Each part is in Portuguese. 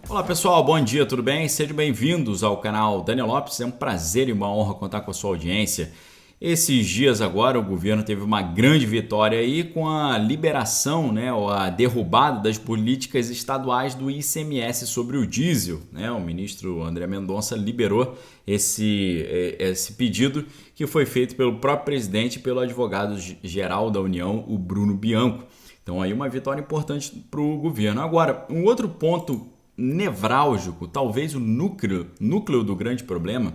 Olá pessoal, bom dia, tudo bem? Sejam bem-vindos ao canal Daniel Lopes, é um prazer e uma honra contar com a sua audiência. Esses dias agora o governo teve uma grande vitória aí com a liberação, ou a derrubada das políticas estaduais do ICMS sobre o diesel. O ministro André Mendonça liberou esse pedido que foi feito pelo próprio presidente e pelo advogado-geral da União, o Bruno Bianco. Então aí uma vitória importante para o governo. Agora, um outro ponto nevrálgico, talvez o núcleo do grande problema,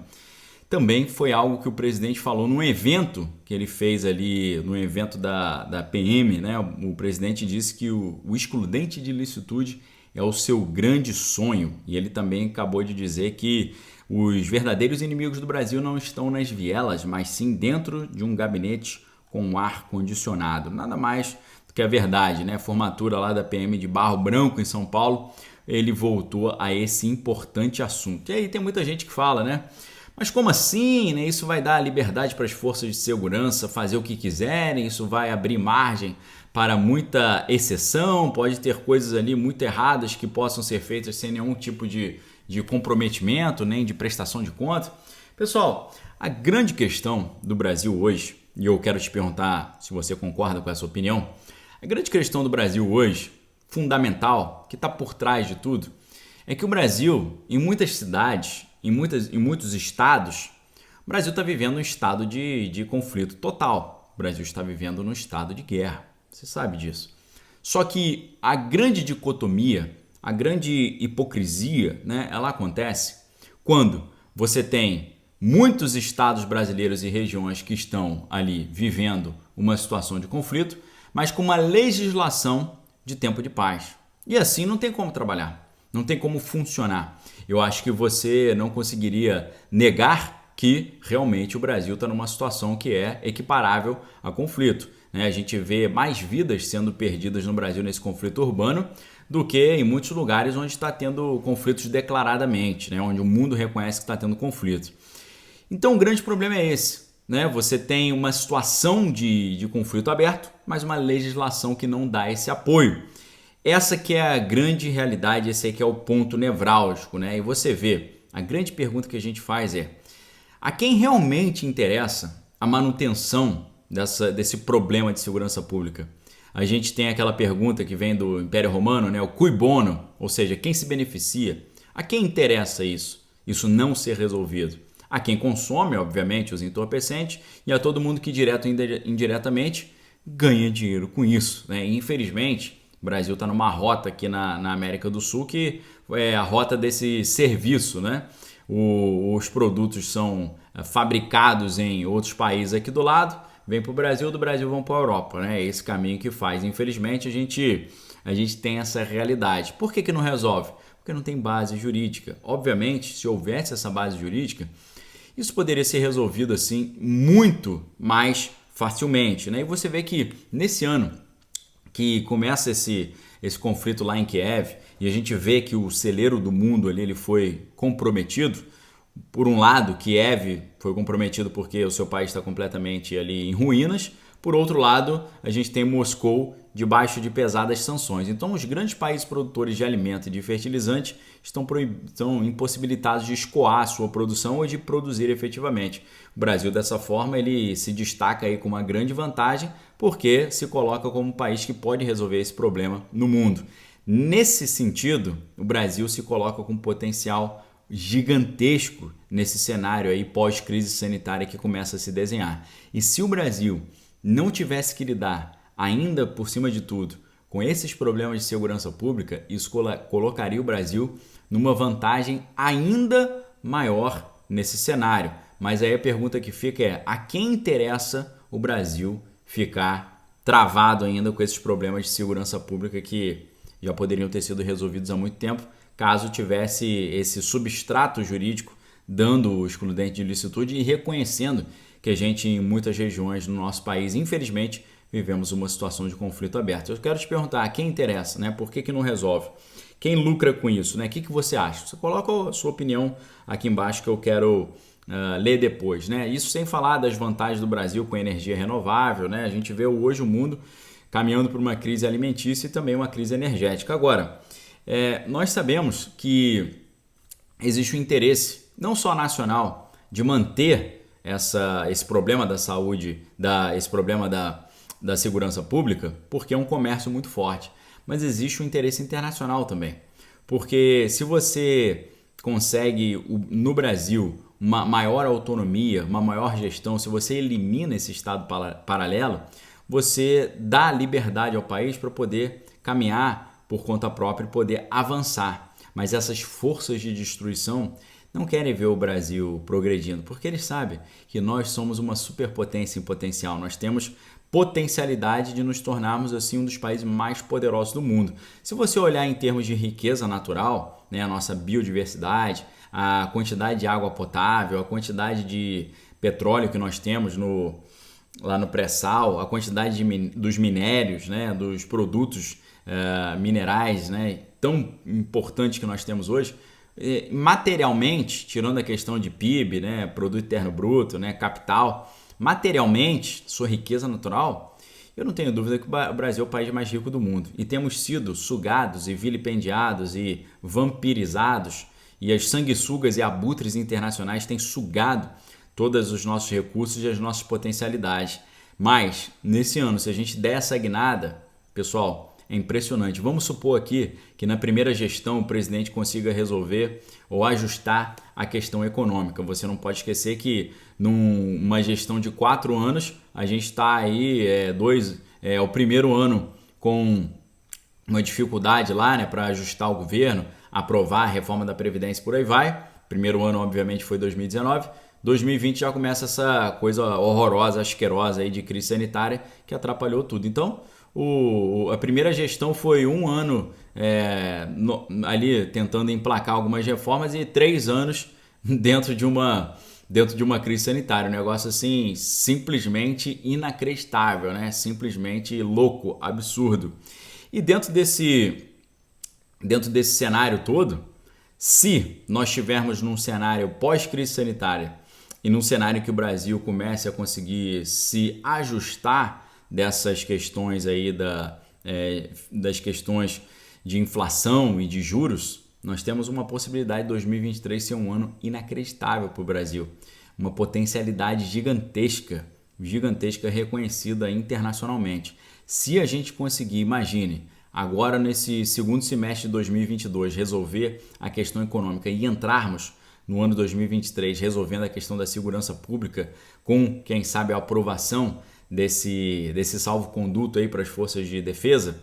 também foi algo que o presidente falou num evento que ele fez ali, no evento da PM, O presidente disse que o excludente de licitude é o seu grande sonho, e ele também acabou de dizer que os verdadeiros inimigos do Brasil não estão nas vielas, mas sim dentro de um gabinete com ar condicionado. Nada mais do que a verdade, Formatura lá da PM de Barro Branco, em São Paulo, ele voltou a esse importante assunto. E aí tem muita gente que fala, mas como assim? Isso vai dar liberdade para as forças de segurança fazer o que quiserem, isso vai abrir margem para muita exceção, pode ter coisas ali muito erradas que possam ser feitas sem nenhum tipo de comprometimento, nem de prestação de conta. Pessoal, a grande questão do Brasil hoje, e eu quero te perguntar se você concorda com essa opinião, a grande questão do Brasil hoje, fundamental, que está por trás de tudo, é que o Brasil, em muitas cidades, em muitos estados, o Brasil está vivendo um estado de conflito total. O Brasil está vivendo num estado de guerra. Você sabe disso. Só que a grande dicotomia, a grande hipocrisia, ela acontece quando você tem muitos estados brasileiros e regiões que estão ali vivendo uma situação de conflito, mas com uma legislação de tempo de paz. E assim não tem como trabalhar, não tem como funcionar. Eu acho que você não conseguiria negar que realmente o Brasil está numa situação que é equiparável a conflito. A gente vê mais vidas sendo perdidas no Brasil nesse conflito urbano do que em muitos lugares onde está tendo conflitos declaradamente, onde o mundo reconhece que está tendo conflito. Então o grande problema é esse. Você tem uma situação de conflito aberto, mas uma legislação que não dá esse apoio. Essa que é a grande realidade, esse aqui é o ponto nevrálgico. E você vê, a grande pergunta que a gente faz é: a quem realmente interessa a manutenção desse problema de segurança pública? A gente tem aquela pergunta que vem do Império Romano, o cui bono, ou seja, quem se beneficia? A quem interessa isso não ser resolvido? A quem consome, obviamente, os entorpecentes e a todo mundo que direto ou indiretamente ganha dinheiro com isso. E, infelizmente, o Brasil está numa rota aqui na América do Sul que é a rota desse serviço. Os produtos são fabricados em outros países aqui do lado, vêm para o Brasil, do Brasil vão para a Europa. É esse caminho que faz. Infelizmente, a gente tem essa realidade. Por que não resolve? Porque não tem base jurídica. Obviamente, se houvesse essa base jurídica, isso poderia ser resolvido assim muito mais facilmente. E você vê que nesse ano que começa esse conflito lá em Kiev e a gente vê que o celeiro do mundo ali ele foi comprometido. Por um lado, Kiev foi comprometido porque o seu país está completamente ali em ruínas. Por outro lado, a gente tem Moscou debaixo de pesadas sanções. Então, os grandes países produtores de alimento e de fertilizante estão impossibilitados de escoar a sua produção ou de produzir efetivamente. O Brasil, dessa forma, ele se destaca aí com uma grande vantagem porque se coloca como um país que pode resolver esse problema no mundo. Nesse sentido, o Brasil se coloca com um potencial gigantesco nesse cenário aí pós-crise sanitária que começa a se desenhar. E se o Brasil não tivesse que lidar, ainda por cima de tudo, com esses problemas de segurança pública, isso colocaria o Brasil numa vantagem ainda maior nesse cenário. Mas aí a pergunta que fica é: a quem interessa o Brasil ficar travado ainda com esses problemas de segurança pública que já poderiam ter sido resolvidos há muito tempo, caso tivesse esse substrato jurídico dando o excludente de licitude e reconhecendo que a gente, em muitas regiões do nosso país, infelizmente, vivemos uma situação de conflito aberto. Eu quero te perguntar, a quem interessa? Por que não resolve? Quem lucra com isso? O que você acha? Você coloca a sua opinião aqui embaixo que eu quero ler depois. Isso sem falar das vantagens do Brasil com energia renovável. A gente vê hoje o mundo caminhando por uma crise alimentícia e também uma crise energética. Agora, Nós sabemos que existe um interesse, não só nacional, de manter esse problema da saúde, esse problema da segurança pública, porque é um comércio muito forte. Mas existe um interesse internacional também. Porque se você consegue, no Brasil, uma maior autonomia, uma maior gestão, se você elimina esse Estado paralelo, você dá liberdade ao país para poder caminhar por conta própria e poder avançar. Mas essas forças de destruição não querem ver o Brasil progredindo, porque eles sabem que nós somos uma superpotência em potencial. Nós temos potencialidade de nos tornarmos assim um dos países mais poderosos do mundo. Se você olhar em termos de riqueza natural, né, a nossa biodiversidade, a quantidade de água potável, a quantidade de petróleo que nós temos lá no pré-sal, a quantidade dos minérios, né, dos produtos minerais, né, tão importantes que nós temos hoje, materialmente, tirando a questão de PIB, né, Produto Interno Bruto, né, capital, materialmente, sua riqueza natural, eu não tenho dúvida que o Brasil é o país mais rico do mundo. E temos sido sugados e vilipendiados e vampirizados, e as sanguessugas e abutres internacionais têm sugado todos os nossos recursos e as nossas potencialidades. Mas, nesse ano, se a gente der essa guinada, pessoal, é impressionante. Vamos supor aqui que na primeira gestão o presidente consiga resolver ou ajustar a questão econômica. Você não pode esquecer que numa gestão de 4 anos, a gente está aí o primeiro ano com uma dificuldade lá, né, para ajustar o governo, aprovar a reforma da Previdência e por aí vai. Primeiro ano, obviamente, foi 2019. 2020 já começa essa coisa horrorosa, asquerosa aí de crise sanitária que atrapalhou tudo. Então, a primeira gestão foi 1 ano ali tentando emplacar algumas reformas e 3 anos dentro de uma crise sanitária. Um negócio assim simplesmente inacreditável, né? Simplesmente louco, absurdo. E dentro desse cenário todo, se nós estivermos num cenário pós-crise sanitária e num cenário que o Brasil comece a conseguir se ajustar dessas questões aí das questões de inflação e de juros, nós temos uma possibilidade de 2023 ser um ano inacreditável para o Brasil. Uma potencialidade gigantesca reconhecida internacionalmente. Se a gente conseguir, imagine, agora nesse segundo semestre de 2022, resolver a questão econômica e entrarmos no ano 2023 resolvendo a questão da segurança pública com, quem sabe, a aprovação desse salvo-conduto aí para as forças de defesa,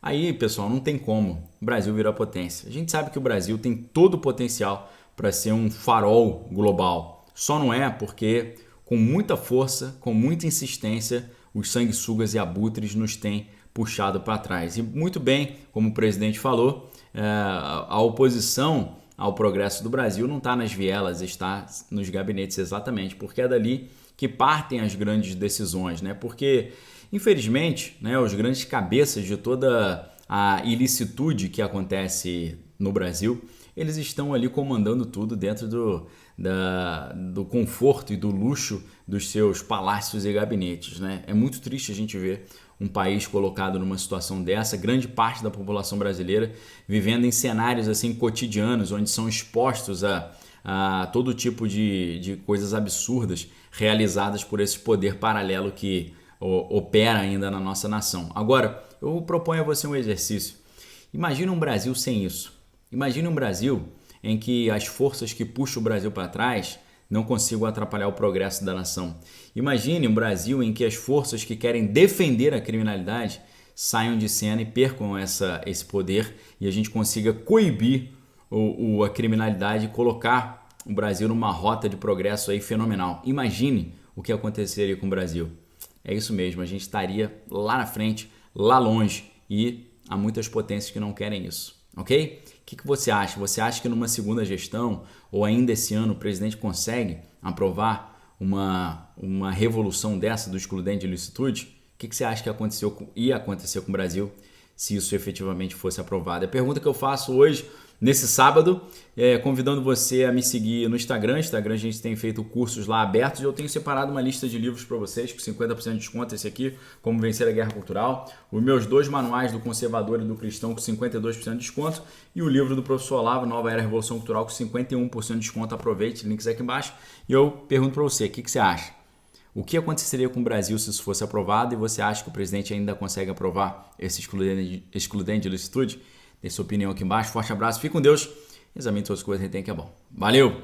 aí, pessoal, não tem como o Brasil virar potência. A gente sabe que o Brasil tem todo o potencial para ser um farol global. Só não é porque, com muita força, com muita insistência, os sanguessugas e abutres nos têm puxado para trás. E muito bem, como o presidente falou, a oposição ao progresso do Brasil não está nas vielas, está nos gabinetes exatamente, porque é dali que partem as grandes decisões, né? Porque, infelizmente, né, os grandes cabeças de toda a ilicitude que acontece no Brasil, eles estão ali comandando tudo dentro do conforto e do luxo dos seus palácios e gabinetes, né? É muito triste a gente ver um país colocado numa situação dessa, grande parte da população brasileira vivendo em cenários assim cotidianos, onde são expostos a todo tipo de coisas absurdas realizadas por esse poder paralelo que opera ainda na nossa nação. Agora, eu proponho a você um exercício. Imagine um Brasil sem isso. Imagine um Brasil em que as forças que puxam o Brasil para trás não consigam atrapalhar o progresso da nação. Imagine um Brasil em que as forças que querem defender a criminalidade saiam de cena e percam esse poder e a gente consiga coibir a criminalidade e colocar o Brasil numa rota de progresso aí fenomenal. Imagine o que aconteceria com o Brasil. É isso mesmo, a gente estaria lá na frente, lá longe, e há muitas potências que não querem isso, ok? O que você acha? Você acha que numa segunda gestão, ou ainda esse ano, o presidente consegue aprovar uma revolução dessa do excludente de ilicitude? O que você acha que ia acontecer com o Brasil se isso efetivamente fosse aprovado? É a pergunta que eu faço hoje nesse sábado, convidando você a me seguir no Instagram. Instagram a gente tem feito cursos lá abertos e eu tenho separado uma lista de livros para vocês com 50% de desconto. Esse aqui, Como Vencer a Guerra Cultural, os meus 2 manuais do Conservador e do Cristão com 52% de desconto e o livro do Professor Olavo, Nova Era Revolução Cultural, com 51% de desconto. Aproveite, links aqui embaixo. E eu pergunto para você, o que você acha? O que aconteceria com o Brasil se isso fosse aprovado e você acha que o presidente ainda consegue aprovar esse excludente de licitude? Deixe sua opinião aqui embaixo. Forte abraço, fique com Deus. Examine todas as coisas que tem que é bom. Valeu!